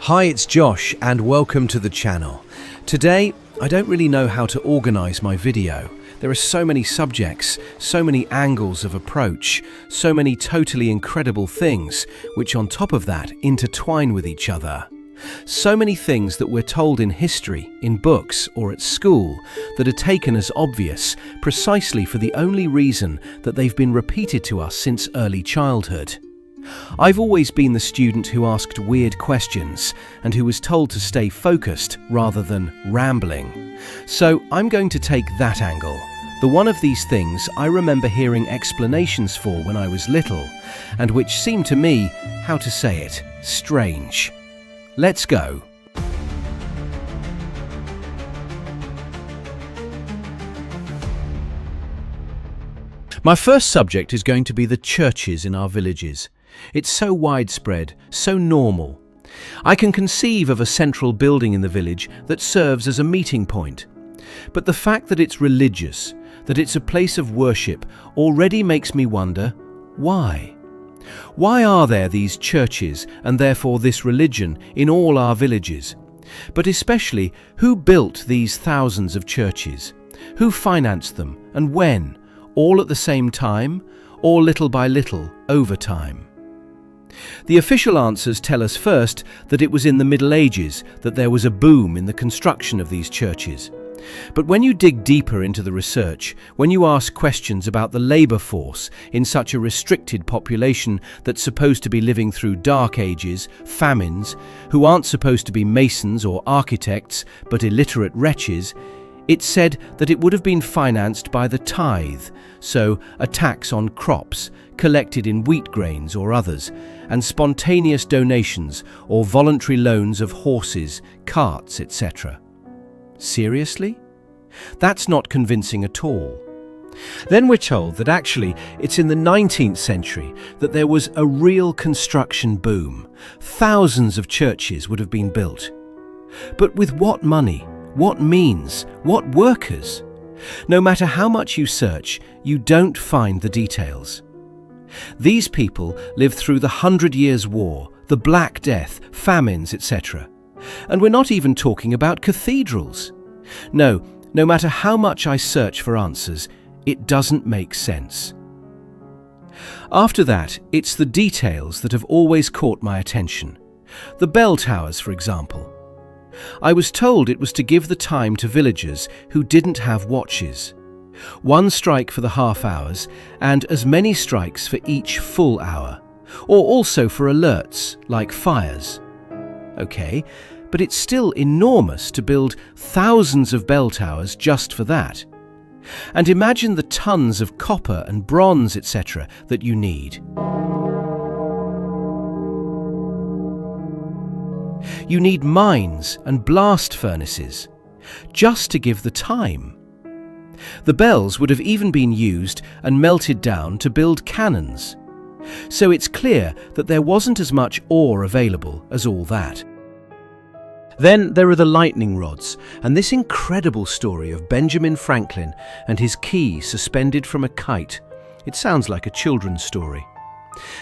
Hi, it's Josh and welcome to the channel. Today, I don't really know how to organize my video. There are so many subjects, so many angles of approach, so many totally incredible things, which on top of that intertwine with each other. So many things that we're told in history, in books or at school that are taken as obvious precisely for the only reason that they've been repeated to us since early childhood. I've always been the student who asked weird questions and who was told to stay focused rather than rambling. So I'm going to take that angle. The one of these things I remember hearing explanations for when I was little, and which seemed to me, how to say it, strange. Let's go. My first subject is going to be the churches in our villages. It's so widespread, so normal. I can conceive of a central building in the village that serves as a meeting point. But the fact that it's religious, that it's a place of worship, already makes me wonder, why? Why are there these churches and therefore this religion in all our villages? But especially, who built these thousands of churches? Who financed them and when? All at the same time, or little by little over time? The official answers tell us first that it was in the Middle Ages that there was a boom in the construction of these churches. But when you dig deeper into the research, when you ask questions about the labour force in such a restricted population that's supposed to be living through dark ages, famines, who aren't supposed to be masons or architects but illiterate wretches, it's said that it would have been financed by the tithe, so a tax on crops, collected in wheat grains or others, and spontaneous donations or voluntary loans of horses, carts, etc. Seriously? That's not convincing at all. Then we're told that actually it's in the 19th century that there was a real construction boom. Thousands of churches would have been built. But with what money? What means? What workers? No matter how much you search, you don't find the details. These people lived through the 100 Years' War, the Black Death, famines, etc. And we're not even talking about cathedrals. No matter how much I search for answers, it doesn't make sense. After that, it's the details that have always caught my attention. The bell towers, for example. I was told it was to give the time to villagers who didn't have watches. 1 strike for the half hours and as many strikes for each full hour, or also for alerts like fires. Okay, but it's still enormous to build thousands of bell towers just for that. And imagine the tons of copper and bronze, etc. that you need. You need mines and blast furnaces, just to give the time. The bells would have even been used and melted down to build cannons. So it's clear that there wasn't as much ore available as all that. Then there are the lightning rods, and this incredible story of Benjamin Franklin and his key suspended from a kite. It sounds like a children's story.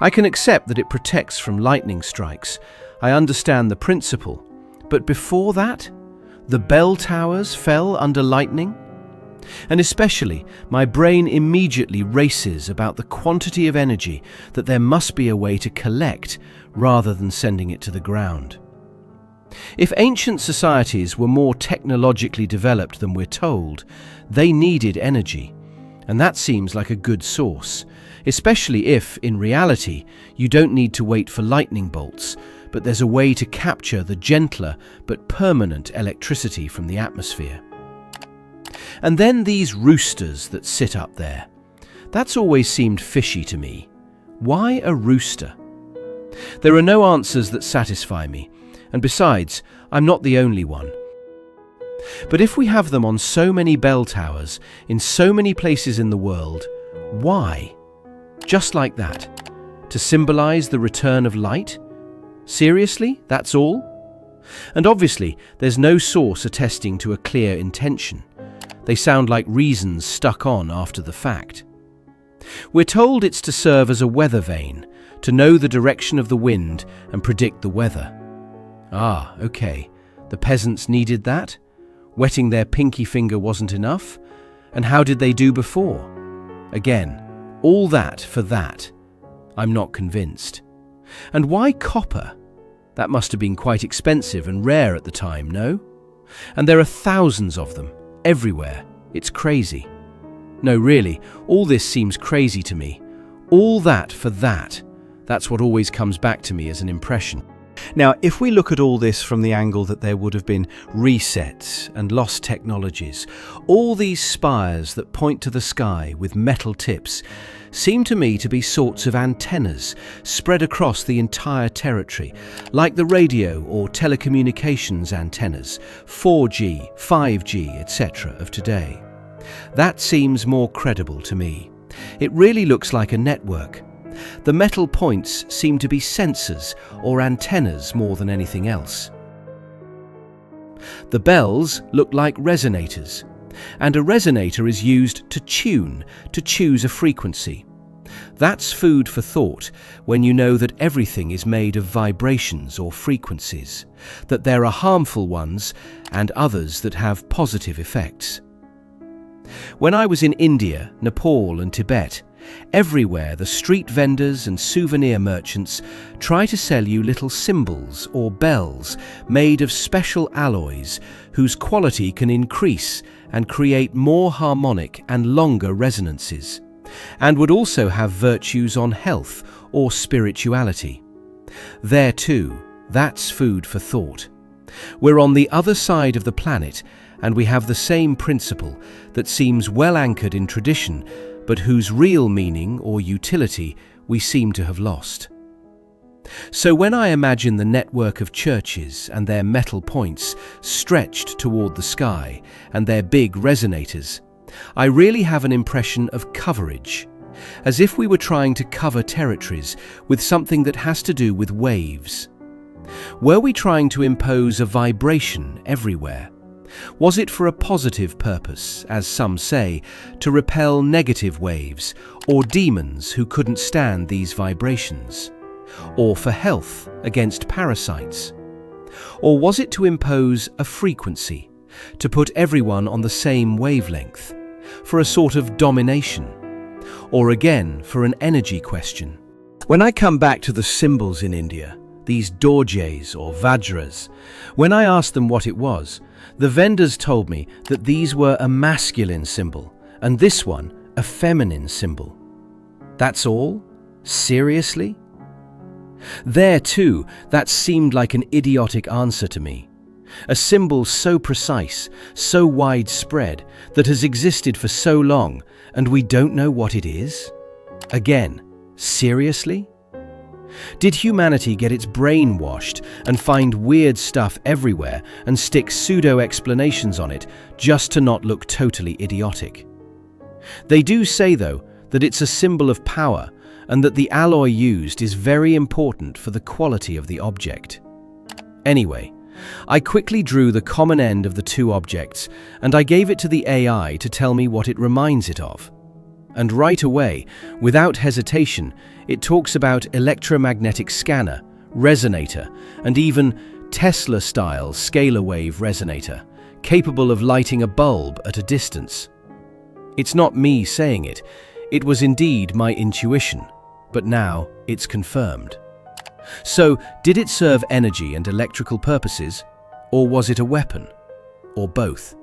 I can accept that it protects from lightning strikes. I understand the principle. But before that, the bell towers fell under lightning? And especially, my brain immediately races about the quantity of energy that there must be a way to collect rather than sending it to the ground. If ancient societies were more technologically developed than we're told, they needed energy, and that seems like a good source, especially if, in reality, you don't need to wait for lightning bolts, but there's a way to capture the gentler but permanent electricity from the atmosphere. And then these roosters that sit up there. That's always seemed fishy to me. Why a rooster? There are no answers that satisfy me, and besides, I'm not the only one. But if we have them on so many bell towers, in so many places in the world, why? Just like that? To symbolize the return of light? Seriously, that's all? And obviously, there's no source attesting to a clear intention. They sound like reasons stuck on after the fact. We're told it's to serve as a weather vane, to know the direction of the wind and predict the weather. Ah, okay. The peasants needed that? Wetting their pinky finger wasn't enough? And how did they do before? Again, all that for that. I'm not convinced. And why copper? That must have been quite expensive and rare at the time, no? And there are thousands of them, everywhere. It's crazy. No, really, all this seems crazy to me. All that for that. That's what always comes back to me as an impression. Now, if we look at all this from the angle that there would have been resets and lost technologies, all these spires that point to the sky with metal tips seem to me to be sorts of antennas spread across the entire territory, like the radio or telecommunications antennas, 4G, 5G, etc. of today. That seems more credible to me. It really looks like a network. The metal points seem to be sensors or antennas more than anything else. The bells look like resonators, and a resonator is used to choose a frequency. That's food for thought when you know that everything is made of vibrations or frequencies, that there are harmful ones and others that have positive effects. When I was in India, Nepal and Tibet, everywhere the street vendors and souvenir merchants try to sell you little symbols or bells made of special alloys whose quality can increase and create more harmonic and longer resonances, and would also have virtues on health or spirituality. There too, that's food for thought. We're on the other side of the planet, and we have the same principle that seems well anchored in tradition, but whose real meaning or utility we seem to have lost. So when I imagine the network of churches and their metal points stretched toward the sky and their big resonators, I really have an impression of coverage, as if we were trying to cover territories with something that has to do with waves. Were we trying to impose a vibration everywhere? Was it for a positive purpose, as some say, to repel negative waves or demons who couldn't stand these vibrations? Or for health against parasites? Or was it to impose a frequency, to put everyone on the same wavelength, for a sort of domination? Or again, for an energy question? When I come back to the symbols in India, these dorjes or vajras, when I asked them what it was, the vendors told me that these were a masculine symbol and this one a feminine symbol. That's all? Seriously? There too, that seemed like an idiotic answer to me. A symbol so precise, so widespread, that has existed for so long, and we don't know what it is? Again, seriously? Did humanity get its brain washed and find weird stuff everywhere and stick pseudo-explanations on it just to not look totally idiotic? They do say, though, that it's a symbol of power and that the alloy used is very important for the quality of the object. Anyway, I quickly drew the common end of the two objects and I gave it to the AI to tell me what it reminds it of. And right away, without hesitation, it talks about electromagnetic scanner, resonator, and even Tesla-style scalar wave resonator, capable of lighting a bulb at a distance. It's not me saying it, it was indeed my intuition, but now it's confirmed. So, did it serve energy and electrical purposes, or was it a weapon? Or both?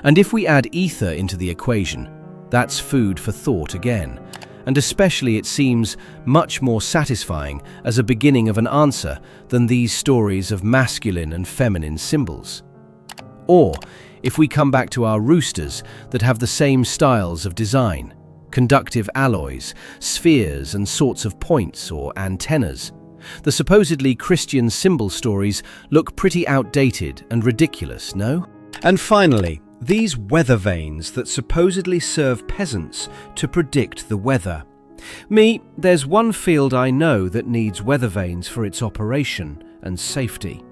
And if we add ether into the equation, that's food for thought again, and especially it seems much more satisfying as a beginning of an answer than these stories of masculine and feminine symbols. Or, if we come back to our roosters that have the same styles of design, conductive alloys, spheres and sorts of points or antennas, the supposedly Christian symbol stories look pretty outdated and ridiculous, no? And finally, these weather vanes that supposedly serve peasants to predict the weather. There's one field I know that needs weather vanes for its operation and safety.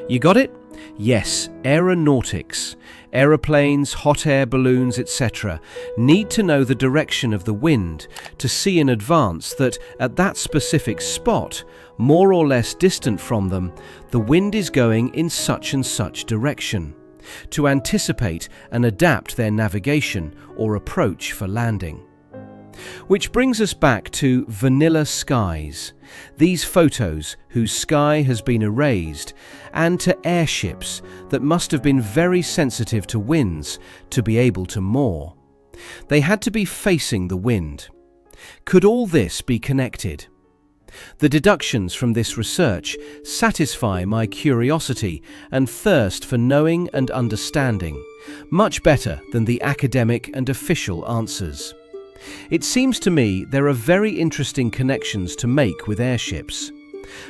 You got it? Yes, aeronautics. Aeroplanes, hot air balloons, etc. need to know the direction of the wind to see in advance that at that specific spot, more or less distant from them, the wind is going in such and such direction, to anticipate and adapt their navigation or approach for landing. Which brings us back to vanilla skies, these photos whose sky has been erased, and to airships that must have been very sensitive to winds to be able to moor. They had to be facing the wind. Could all this be connected? The deductions from this research satisfy my curiosity and thirst for knowing and understanding, much better than the academic and official answers. It seems to me there are very interesting connections to make with airships,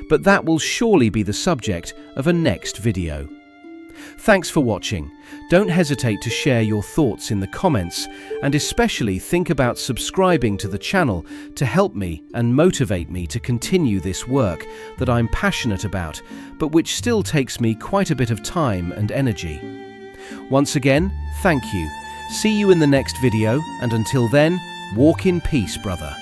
but that will surely be the subject of a next video. Thanks for watching. Don't hesitate to share your thoughts in the comments, and especially think about subscribing to the channel to help me and motivate me to continue this work that I'm passionate about, but which still takes me quite a bit of time and energy. Once again, thank you. See you in the next video, and until then, walk in peace, brother.